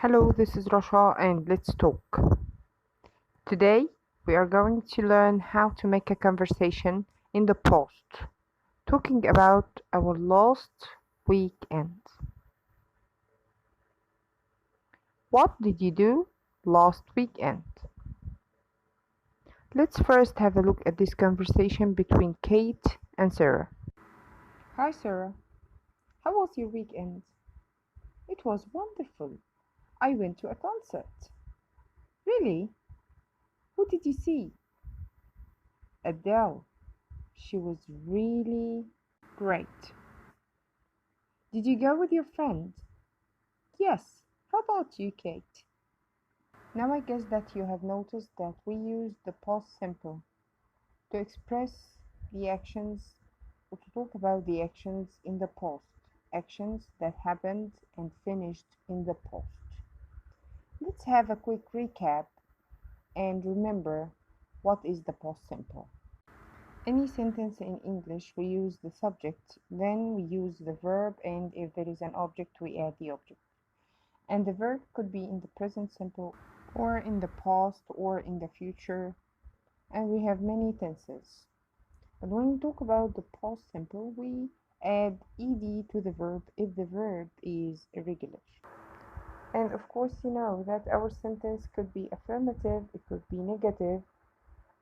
Hello, this is Rasha and let's talk. Today we are going to learn how to make a conversation in the past, talking about our last weekend. What did you do last weekend? Let's first have a look at this conversation between Kate and Sarah. Hi Sarah, how was your weekend? It was wonderful. I went to a concert. Really? Who did you see? Adele. She was really great. Did you go with your friend? Yes. How about you, Kate? Now I guess that you have noticed that we use the past simple to express the actions or to talk about the actions in the past, actions that happened and finished in the past. Let's have a quick recap and remember what is the past simple. Any sentence in English, we use the subject, then we use the verb, and if there is an object, we add the object. And the verb could be in the present simple, or in the past, or in the future, and we have many tenses. But when we talk about the past simple, we add ed to the verb if the verb is irregular. And of course, you know that our sentence could be affirmative, it could be negative,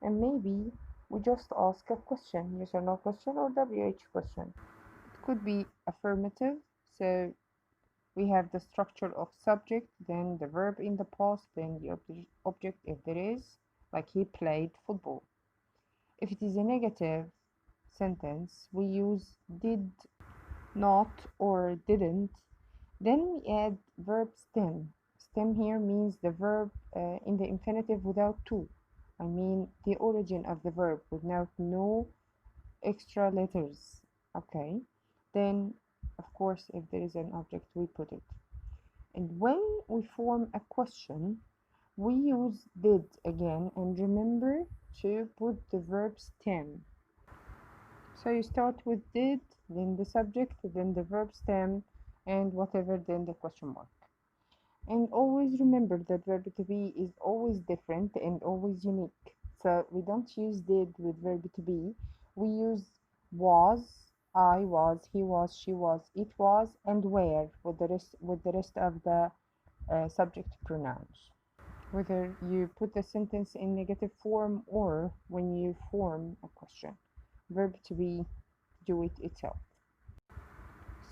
and maybe we just ask a question, yes or no question or WH question. It could be affirmative, so we have the structure of subject, then the verb in the past, then the object if there is, like he played football. If it is a negative sentence, we use did not or didn't, then we add verb stem. Stem here means the verb in the infinitive without to. I mean the origin of the verb without no extra letters. Okay, then of course if there is an object we put it. And when we form a question, we use did again, and remember to put the verb stem. So you start with did, then the subject, then the verb stem, and whatever, then the question mark. And always remember that verb to be is always different and always unique. So we don't use did with verb to be. We use was, I was, he was, she was, it was, and were with the rest of the subject pronouns. Whether you put the sentence in negative form or when you form a question. Verb to be do it itself.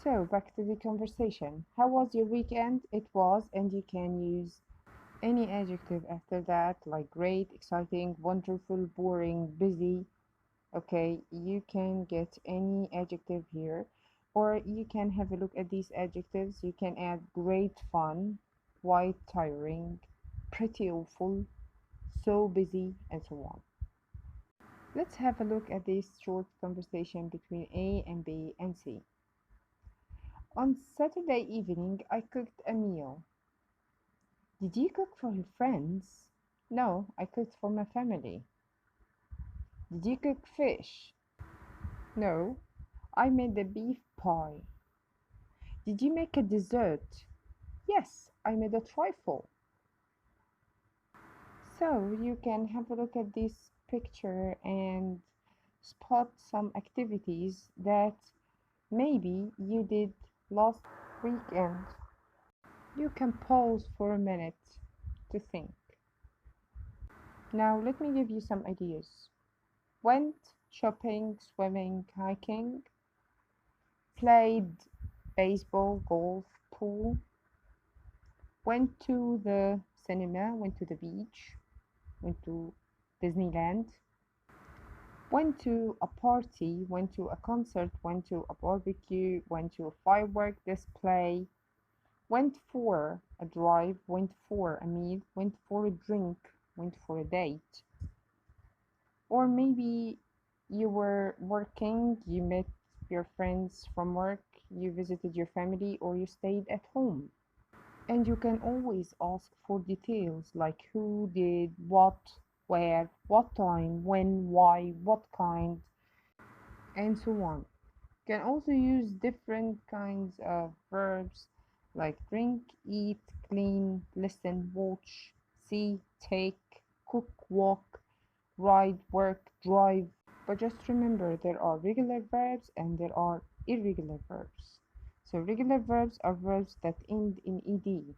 So back to the conversation. How was your weekend? It was, and you can use any adjective after that, like great, exciting, wonderful, boring, busy. Okay, you can get any adjective here, or you can have a look at these adjectives. You can add great fun, quite tiring, pretty awful, so busy, and so on. Let's have a look at this short conversation between A and B and C. On Saturday evening, I cooked a meal. Did you cook for your friends? No, I cooked for my family. Did you cook fish? No, I made a beef pie. Did you make a dessert? Yes, I made a trifle. So you can have a look at this picture and spot some activities that maybe you did last weekend. You can pause for a minute to think. Now let me give you some ideas. Went shopping, swimming, hiking, played baseball, golf, pool, went to the cinema, went to the beach, went to Disneyland, went to a party, went to a concert, went to a barbecue, went to a firework display, went for a drive, went for a meal, went for a drink, went for a date. Or maybe you were working, you met your friends from work, you visited your family, or you stayed at home. And you can always ask for details like who did what, where, what time, when, why, what kind, and so on. You can also use different kinds of verbs like drink, eat, clean, listen, watch, see, take, cook, walk, ride, work, drive. But just remember there are regular verbs and there are irregular verbs. So regular verbs are verbs that end in ed,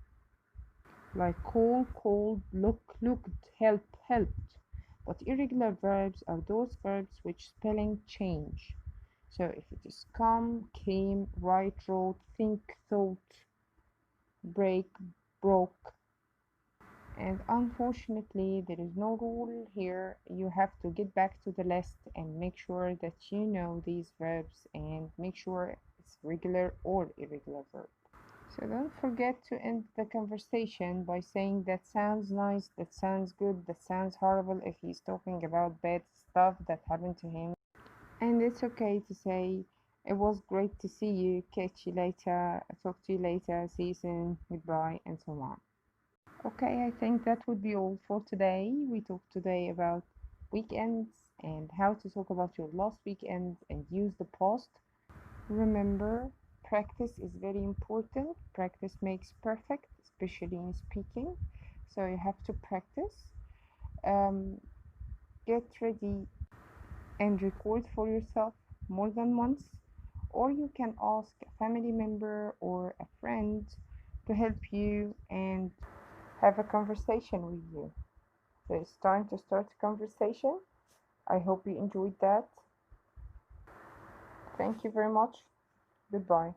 like call, called, look, looked, help, helped. But irregular verbs are those verbs which spelling change. So if it is come, came, write, wrote, think, thought, break, broke, and unfortunately there is no rule here. You have to get back to the list and make sure that you know these verbs and make sure it's regular or irregular verb. So don't forget to end the conversation by saying that sounds nice, that sounds good, that sounds horrible if he's talking about bad stuff that happened to him. And it's okay to say it was great to see you, catch you later, talk to you later, see you soon, goodbye, and so on. Okay, I think that would be all for today. We talked today about weekends and how to talk about your last weekend and use the past. Remember, practice is very important. Practice makes perfect, especially in speaking. So you have to practice. Um, get ready and record for yourself more than once, or you can ask a family member or a friend to help you and have a conversation with you. So it's time to start a conversation. I hope you enjoyed that. Thank you very much. Goodbye.